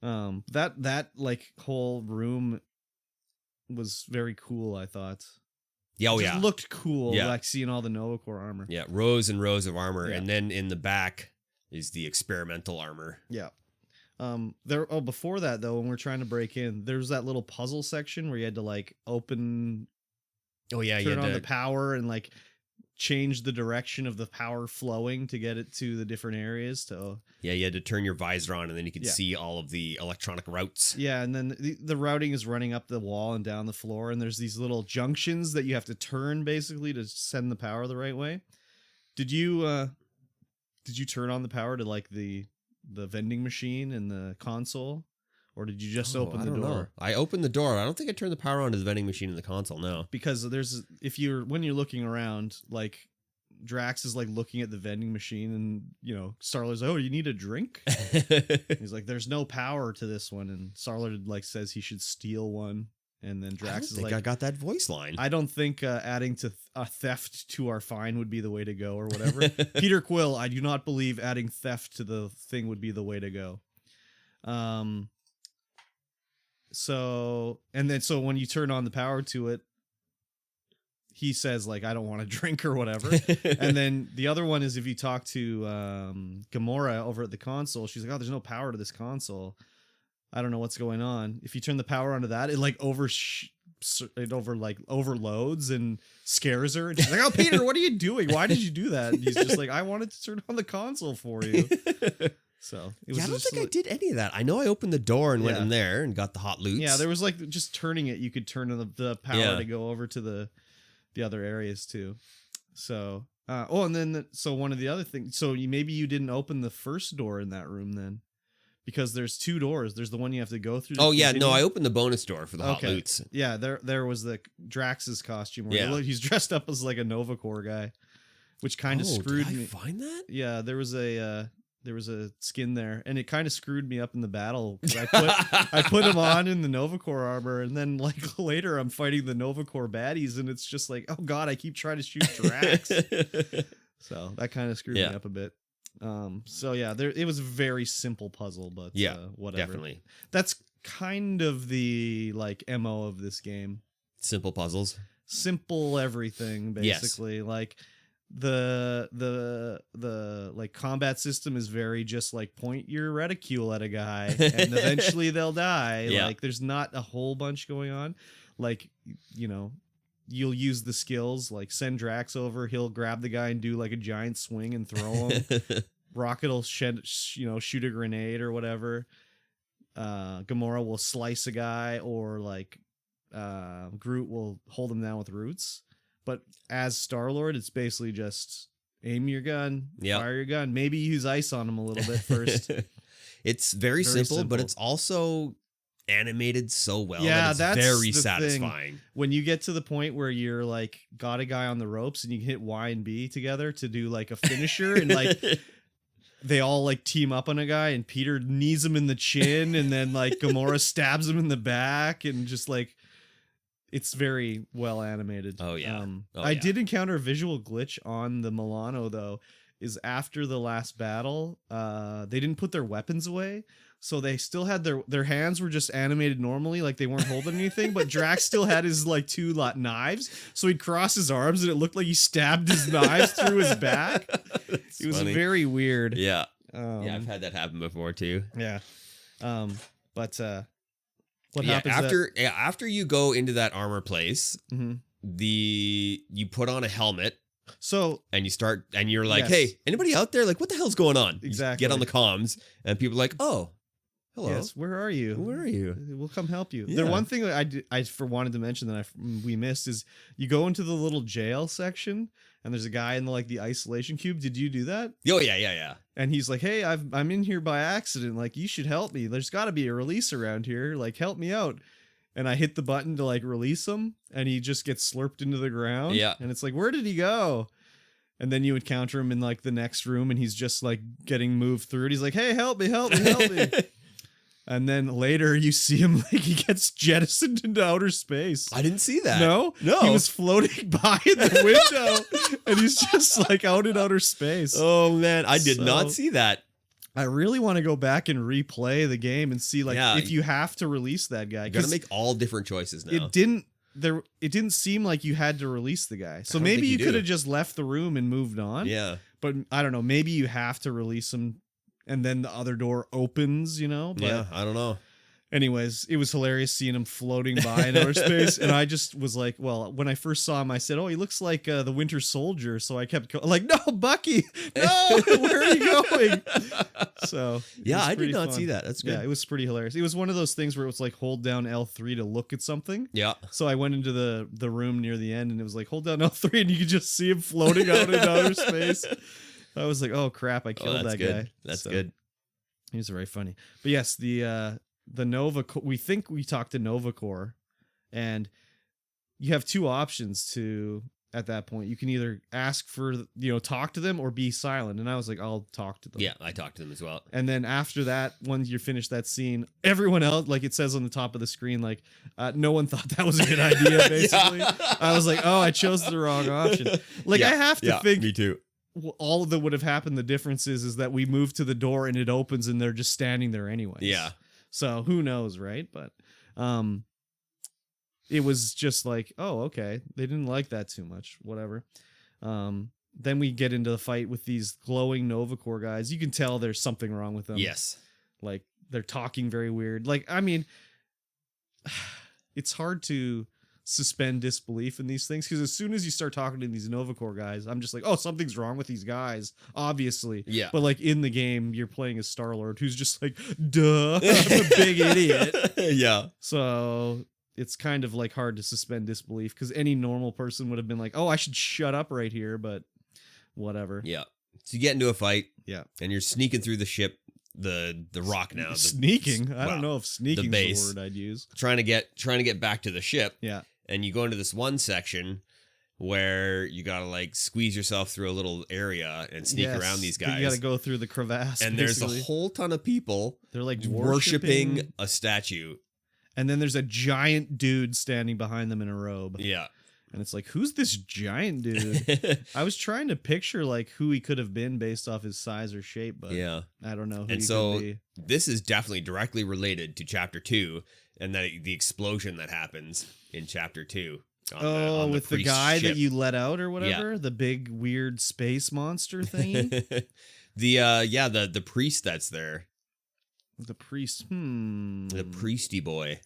S2: That like whole room was very cool, I thought.
S1: Yeah, oh,
S2: Just looked cool, like seeing all the Nova Corps armor.
S1: Yeah, rows and rows of armor, and then in the back is the experimental armor.
S2: Yeah. Before that though, when we're trying to break in, there was that little puzzle section where you had to like open.
S1: Oh yeah,
S2: turn on the power and like change the direction of the power flowing to get it to the different areas.
S1: Yeah, you had to turn your visor on, and then you could see all of the electronic routes.
S2: Yeah, and then the routing is running up the wall and down the floor, and there's these little junctions that you have to turn basically to send the power the right way. Did you turn on the power to like the vending machine and the console, or did you just open the door?
S1: Know. I opened the door. I don't think I turned the power on to the vending machine and the console. No,
S2: because when you're looking around, like Drax is like looking at the vending machine, and Star-Lord's like, oh, you need a drink? He's like, there's no power to this one, and Star-Lord like says he should steal one, and then Drax is like,
S1: I got that voice line.
S2: I don't think adding to a theft to our fine would be the way to go, or whatever. Peter Quill, I do not believe adding theft to the thing would be the way to go. So when you turn on the power to it, he says like, I don't want a drink or whatever. And then the other one is if you talk to Gamora over at the console, she's like, oh, there's no power to this console. I don't know what's going on. If you turn the power onto that, it like overloads and scares her. And she's like, oh, Peter, what are you doing? Why did you do that? And he's just like, I wanted to turn on the console for you. So it was
S1: I don't think I did any of that. I know I opened the door and went in there and got the hot loots.
S2: Yeah, there was like just turning it. You could turn on the power to go over to the other areas too. So, and then one of the other things. So maybe you didn't open the first door in that room then, because there's two doors. There's the one you have to go through.
S1: Oh yeah, no, I opened the bonus door for the hot loots.
S2: Yeah, there was the Drax's costume. Where he's dressed up as like a Nova Corps guy, which kind of screwed me.
S1: Did I find that?
S2: Yeah, there was a skin there, and it kind of screwed me up in the battle. I put him on in the Nova Corps armor, and then like later I'm fighting the Nova Corps baddies, and it's just like, oh god, I keep trying to shoot Drax. So that kind of screwed me up a bit. It was a very simple puzzle, but whatever.
S1: Definitely.
S2: That's kind of the like MO of this game.
S1: Simple puzzles.
S2: Simple everything, basically.
S1: Yes.
S2: Like the like combat system is very just like point your reticule at a guy and eventually they'll die. Like there's not a whole bunch going on. Like, you'll use the skills, like send Drax over, he'll grab the guy and do like a giant swing and throw him. Rocket will shoot a grenade or whatever. Gamora will slice a guy, or like Groot will hold him down with roots. But as Star-Lord, it's basically just aim your gun, fire your gun. Maybe use ice on him a little bit first.
S1: It's very simple, but it's also animated so well.
S2: Yeah,
S1: that it's very satisfying.
S2: Thing. When you get to the point where you're like got a guy on the ropes and you hit Y and B together to do like a finisher, and like they all like team up on a guy, and Peter knees him in the chin, and then like Gamora stabs him in the back, and just like. It's very well animated.
S1: Oh, yeah.
S2: I did encounter a visual glitch on the Milano, though, is after the last battle, they didn't put their weapons away. So they still had their hands were just animated normally, like they weren't holding anything, but Drax still had his like two knives. So he'd cross his arms and it looked like he stabbed his knives through his back. It was very weird.
S1: Yeah. I've had that happen before too.
S2: Yeah. What
S1: happens after you go into that armor place, you put on a helmet.
S2: So
S1: and you start and you're like, hey, anybody out there? Like, what the hell's going on?
S2: Exactly.
S1: You get on the comms and people are like, oh, Hello.
S2: Yes, where are you?
S1: Where are you?
S2: We'll come help you.
S1: Yeah.
S2: The one thing that I wanted to mention that we missed is you go into the little jail section and there's a guy in the isolation cube. Did you do that?
S1: Oh yeah.
S2: And he's like, hey, I'm in here by accident. Like, you should help me. There's got to be a release around here. Like, help me out. And I hit the button to release him, and he just gets slurped into the ground.
S1: Yeah.
S2: And it's like, where did he go? And then you encounter him in the next room, and he's just getting moved through it. He's like, hey, help me. And then later you see him he gets jettisoned into outer space.
S1: I didn't see that.
S2: No. He was floating by in the window, and he's just out in outer space.
S1: Oh man, I did not see that.
S2: I really want to go back and replay the game and see if you have to release that guy.
S1: You gotta make all different choices now.
S2: It didn't seem like you had to release the guy. So maybe you could have just left the room and moved on.
S1: Yeah.
S2: But I don't know. Maybe you have to release him and then the other door opens, But
S1: yeah, I don't know.
S2: Anyways, it was hilarious seeing him floating by in outer space. And I just was like, well, when I first saw him, I said, oh, he looks like the Winter Soldier. So I kept no, Bucky, no, where are you going? So
S1: yeah, I did not see that. That's good.
S2: Yeah, it was pretty hilarious. It was one of those things where it was hold down L3 to look at something.
S1: Yeah.
S2: So I went into the room near the end and it was hold down L3 and you could just see him floating out in outer space. I was like, oh crap, I killed that guy.
S1: That's good.
S2: He was very funny. But yes, the Nova, we think we talked to Nova Corps, and you have two options at that point. You can either ask for, talk to them or be silent. And I was like, I'll talk to them.
S1: Yeah, I talked to them as well.
S2: And then after that, once you're finished that scene, everyone else, it says on the top of the screen, no one thought that was a good idea, basically. I was like, oh, I chose the wrong option. I have to think.
S1: Me too.
S2: All of that would have happened. The difference is that we move to the door and it opens and they're just standing there anyways.
S1: Yeah.
S2: So who knows, right? But it was just oh, okay. They didn't like that too much. Whatever. Then we get into the fight with these glowing Nova Corps guys. You can tell there's something wrong with them.
S1: Yes.
S2: They're talking very weird. It's hard to suspend disbelief in these things because as soon as you start talking to these Nova Corps guys, I'm just oh, something's wrong with these guys, obviously.
S1: Yeah.
S2: But in the game, you're playing as Star-Lord, who's just duh, I'm a big idiot.
S1: Yeah.
S2: So it's kind of hard to suspend disbelief because any normal person would have been oh, I should shut up right here, but whatever.
S1: Yeah. So you get into a fight.
S2: Yeah.
S1: And you're sneaking through the ship, the rock now.
S2: Sneaking? I don't know if sneaking is the word I'd use.
S1: Trying to get back to the ship.
S2: Yeah.
S1: And you go into this one section where you gotta squeeze yourself through a little area and sneak around these guys.
S2: You gotta go through the crevasse.
S1: And
S2: basically.
S1: there's a whole ton of people.
S2: They're
S1: worshiping a statue.
S2: And then there's a giant dude standing behind them in a robe.
S1: Yeah.
S2: And it's who's this giant dude? I was trying to picture who he could have been based off his size or shape, but
S1: yeah,
S2: I don't know who
S1: and
S2: he
S1: so
S2: could be.
S1: This is definitely directly related to chapter 2 and the explosion that happens in chapter 2. On
S2: with the guy
S1: ship.
S2: that you let out or whatever, the big weird space monster thingy.
S1: the priest that's there.
S2: The priest.
S1: The priesty boy.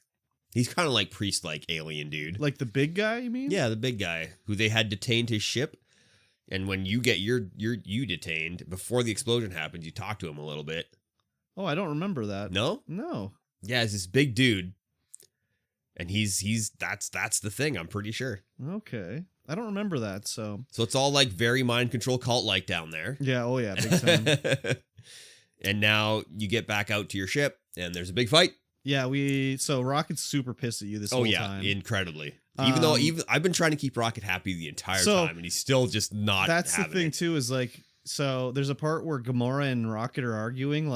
S1: He's kind of priest-like alien dude.
S2: The big guy, you mean?
S1: Yeah, the big guy who they had detained his ship. And when you get you detained, before the explosion happens, you talk to him a little bit.
S2: Oh, I don't remember that.
S1: No?
S2: No.
S1: Yeah, it's this big dude. And that's the thing, I'm pretty sure.
S2: Okay. I don't remember that, so.
S1: So it's all very mind control cult-like down there.
S2: Yeah, oh yeah, big time.
S1: And now you get back out to your ship, and there's a big fight.
S2: Yeah, so Rocket's super pissed at you this whole time.
S1: Incredibly. Even though I've been trying to keep Rocket happy the entire time, and he's still just not.
S2: That's the thing too. Is so there's a part where Gamora and Rocket are arguing,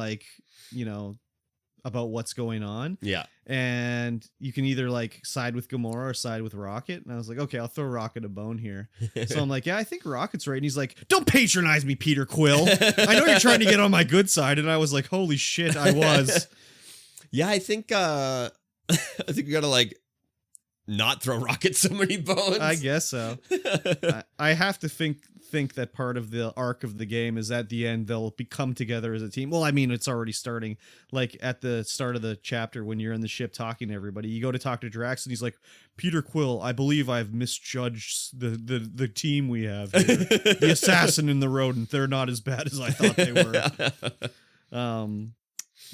S2: about what's going on.
S1: Yeah,
S2: and you can either side with Gamora or side with Rocket. And I was like, okay, I'll throw Rocket a bone here. So I'm yeah, I think Rocket's right. And he's like, don't patronize me, Peter Quill. I know you're trying to get on my good side. And I was like, holy shit, I was.
S1: Yeah, I think we gotta not throw Rocket so many bones.
S2: I guess so. I have to think that part of the arc of the game is at the end they'll come together as a team. Well, I mean, it's already starting. At the start of the chapter when you're in the ship talking to everybody, you go to talk to Drax and he's like, Peter Quill, I believe I've misjudged the team we have here. The assassin and the rodent, they're not as bad as I thought they were.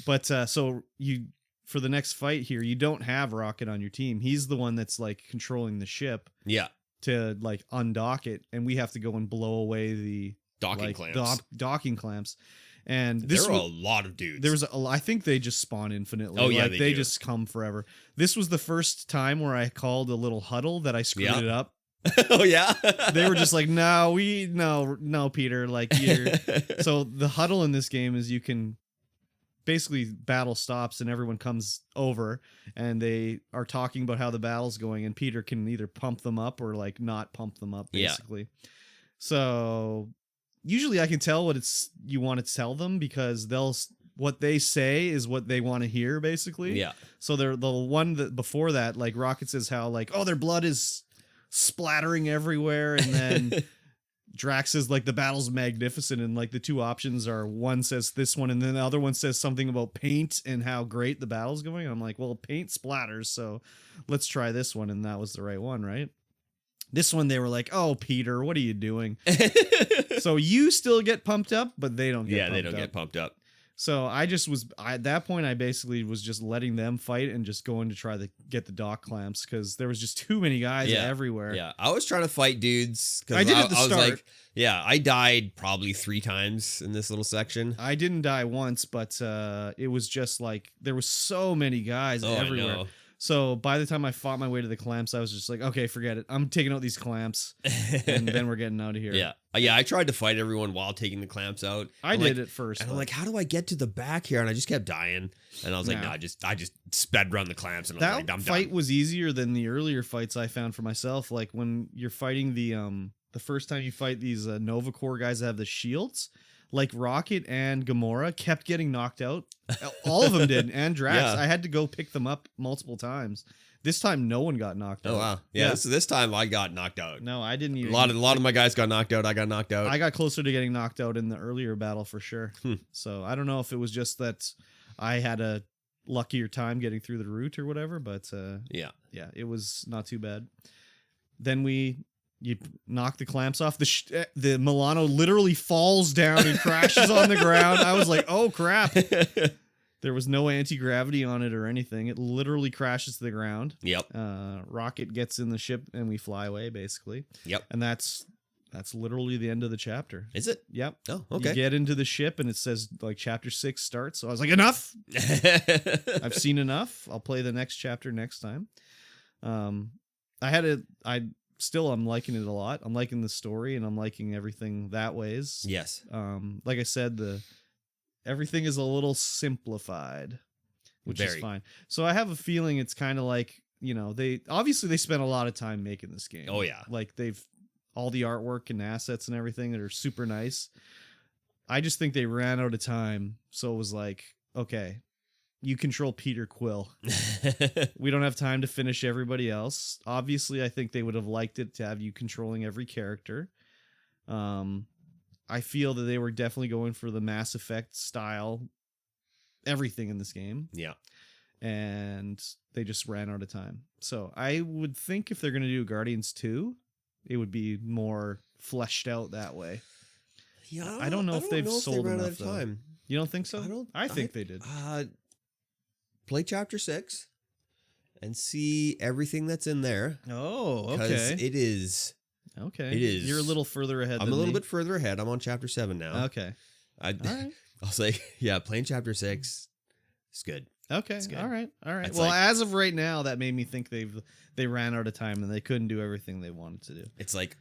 S2: But so you for the next fight here, you don't have Rocket on your team. He's the one that's like controlling the ship.
S1: Yeah.
S2: To like undock it, and we have to go and blow away the
S1: docking clamps.
S2: Docking clamps. And
S1: there were a lot of dudes.
S2: There was I think they just spawn infinitely.
S1: Oh yeah,
S2: like, they just come forever. This was the first time where I called a little huddle that I screwed it up.
S1: Oh yeah.
S2: They were just like, no, Peter, like you're so the huddle in this game is you can basically battle stops and everyone comes over and they are talking about how the battle's going, and Peter can either pump them up or like not pump them up basically. Yeah. So usually I can tell what you want to tell them because what they say is what they want to hear basically.
S1: Yeah.
S2: So they're the one that before that, like Rocket says how like, oh, their blood is splattering everywhere, and then Drax says like the battle's magnificent, and like the two options are one says this one and then the other one says something about paint and how great the battle's going. I'm like, well, paint splatters, so let's try this one, and that was the right one, right? This one they were like, oh, Peter, what are you doing? So you still get pumped up, but they don't get pumped up.
S1: Get pumped up.
S2: So I just was at that point I basically was just letting them fight and just going to try to get the dock clamps because there was just too many guys everywhere.
S1: Yeah, I was trying to fight dudes because
S2: I did at the start.
S1: Was like, I died probably 3 times in this little section.
S2: I didn't die once, but it was just like there was so many guys everywhere. I know. So by the time I fought my way to the clamps, I was just like, okay, forget it. I'm taking out these clamps, and then we're getting out of here.
S1: Yeah. I tried to fight everyone while taking the clamps out.
S2: I did at first.
S1: And I'm like, how do I get to the back here? And I just kept dying. And I was like, no, I just sped around the clamps. And I was like, I'm
S2: fight
S1: done.
S2: was easier than the earlier fights I found for myself. Like when you're fighting the first time you fight these Nova Corps guys that have the shields, like Rocket and Gamora kept getting knocked out. All of them did, and Drax. Yeah. I had to go pick them up multiple times. This time, no one got knocked out.
S1: Oh wow! Yeah. This time I got knocked out.
S2: No, I didn't. Even,
S1: a lot of my guys got knocked out. I got knocked out.
S2: I got closer to getting knocked out in the earlier battle for sure. So I don't know if it was just that I had a luckier time getting through the route or whatever, but yeah, it was not too bad. Then you knock the clamps off. The Milano literally falls down and crashes on the ground. I was like, oh, crap. There was no anti-gravity on it or anything. It literally crashes to the ground.
S1: Yep.
S2: Rocket gets in the ship and we fly away, basically.
S1: Yep.
S2: And that's literally the end of the chapter.
S1: Is it?
S2: Yep.
S1: Oh, okay.
S2: You get into the ship and it says like chapter 6 starts. So I was like, enough. I've seen enough. I'll play the next chapter next time. I'm liking it a lot. I'm liking the story and I'm liking everything that ways.
S1: Yes.
S2: Like I said, everything is a little simplified, which is fine. So I have a feeling it's kind of like, they spent a lot of time making this game.
S1: Oh yeah.
S2: Like all the artwork and assets and everything that are super nice. I just think they ran out of time. So it was like, okay, you control Peter Quill. We don't have time to finish everybody else. Obviously, I think they would have liked it to have you controlling every character. I feel that they were definitely going for the Mass Effect style, everything in this game.
S1: Yeah.
S2: And they just ran out of time. So I would think if they're going to do Guardians 2, it would be more fleshed out that way.
S1: Yeah.
S2: I don't know if they've sold enough time. You don't think so? I think they did.
S1: Play chapter 6 and see everything that's in there.
S2: Oh, okay.
S1: Because it is.
S2: Okay.
S1: It is.
S2: You're a little further ahead.
S1: I'm a little bit further ahead. I'm on chapter 7 now.
S2: Okay.
S1: All right. I'll say, playing chapter 6 is good.
S2: Okay.
S1: It's good.
S2: All right.
S1: It's
S2: well, as of right now, that made me think they ran out of time and they couldn't do everything they wanted to do.
S1: It's like,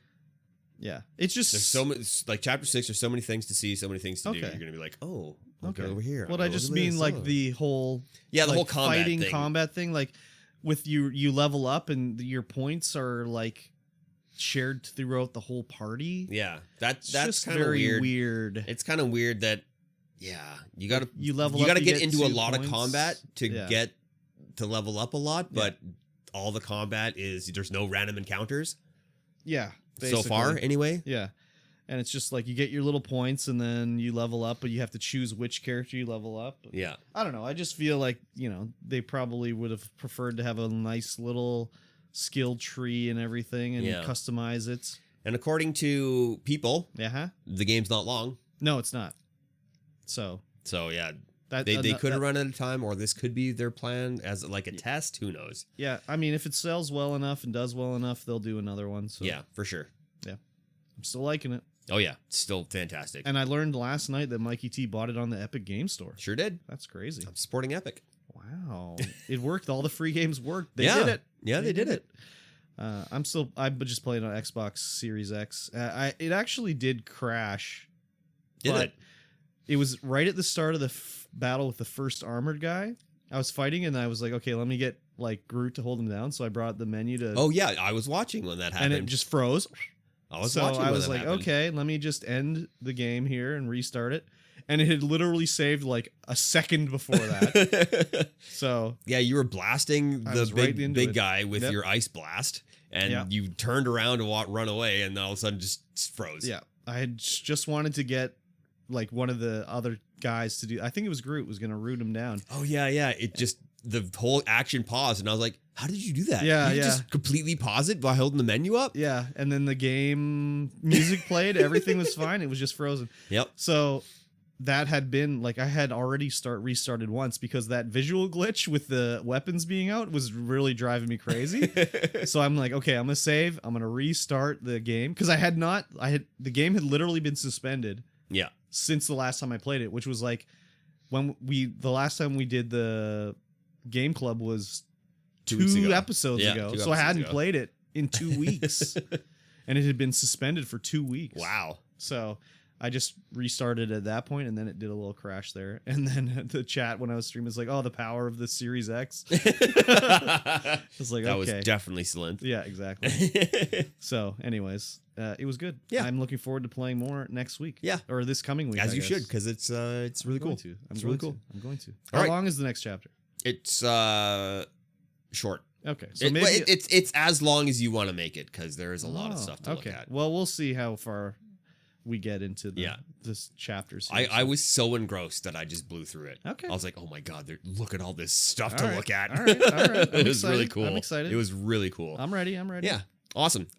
S2: yeah, it's just
S1: there's so much. Like chapter 6, there's so many things to see, so many things to do. You're gonna be like, oh, okay, over here.
S2: Well, I just mean like the whole
S1: the whole
S2: combat thing. Like with you level up and your points are like shared throughout the whole party.
S1: Yeah, that's kind of weird. It's kind of weird that you got to get into a lot of combat to get to level up a lot, but all the combat is there's no random encounters.
S2: Yeah.
S1: Basically. So far, anyway.
S2: Yeah. And it's just like you get your little points and then you level up, but you have to choose which character you level up.
S1: Yeah.
S2: I don't know. I just feel like, they probably would have preferred to have a nice little skill tree and everything and customize it.
S1: And according to people, the game's not long.
S2: No, it's not. So
S1: yeah. They could have run out of time, or this could be their plan as like a test. Who knows?
S2: Yeah, I mean, if it sells well enough and does well enough, they'll do another one. So
S1: yeah, for sure.
S2: Yeah, I'm still liking it.
S1: Oh yeah, still fantastic.
S2: And I learned last night that Mikey T bought it on the Epic Game Store.
S1: Sure did.
S2: That's crazy.
S1: I'm supporting Epic.
S2: Wow, it worked. All the free games worked. They
S1: yeah.
S2: did it.
S1: Yeah, they did it.
S2: I just played on Xbox Series X. It actually did crash.
S1: Did
S2: it was right at the start of the battle with the first armored guy. I was fighting and I was like, okay, let me get like Groot to hold him down. So I brought the menu to.
S1: Oh yeah, I was watching when that happened,
S2: and it just froze.
S1: I was watching.
S2: I was like, okay, let me just end the game here and restart it. And it had literally saved like a second before that. So
S1: yeah, you were blasting the big guy with your ice blast, and you turned around to run away, and all of a sudden just froze.
S2: Yeah, I had just wanted to get like one of the other guys to do. I think it was Groot was going to root him down.
S1: Oh yeah. It just the whole action paused, and I was like, "How did you do that?
S2: Yeah,
S1: you just completely pause it by holding the menu up."
S2: Yeah, and then the game music played. Everything was fine. It was just frozen.
S1: Yep.
S2: So that had been like I had already restarted once because that visual glitch with the weapons being out was really driving me crazy. So I'm like, okay, I'm gonna save. I'm gonna restart the game because the game had literally been suspended.
S1: Yeah.
S2: Since the last time I played it, which was like when the last time we did the game club was 2 episodes ago. So I hadn't played it in 2 weeks and it had been suspended for 2 weeks.
S1: Wow.
S2: So I just restarted at that point, and then it did a little crash there. And then the chat when I was streaming was like, "Oh, the power of the Series X." I was like,
S1: that
S2: okay.
S1: was definitely Slint.
S2: Yeah, exactly. So, anyways, it was good.
S1: Yeah,
S2: I'm looking forward to playing more next week.
S1: Yeah,
S2: or this coming week.
S1: As you should, because it's really cool.
S2: It's really cool. I'm going to.
S1: How
S2: long is the next chapter?
S1: It's short.
S2: Okay, so maybe
S1: it's as long as you want to make it, because there is a lot of stuff to look at.
S2: Well, we'll see how far we get into this chapter.
S1: I was so engrossed that I just blew through it.
S2: Okay.
S1: I was like, oh my God, look at all this stuff to look at.
S2: All right.
S1: It was really cool.
S2: I'm excited.
S1: It was really cool.
S2: I'm ready.
S1: Yeah. Awesome.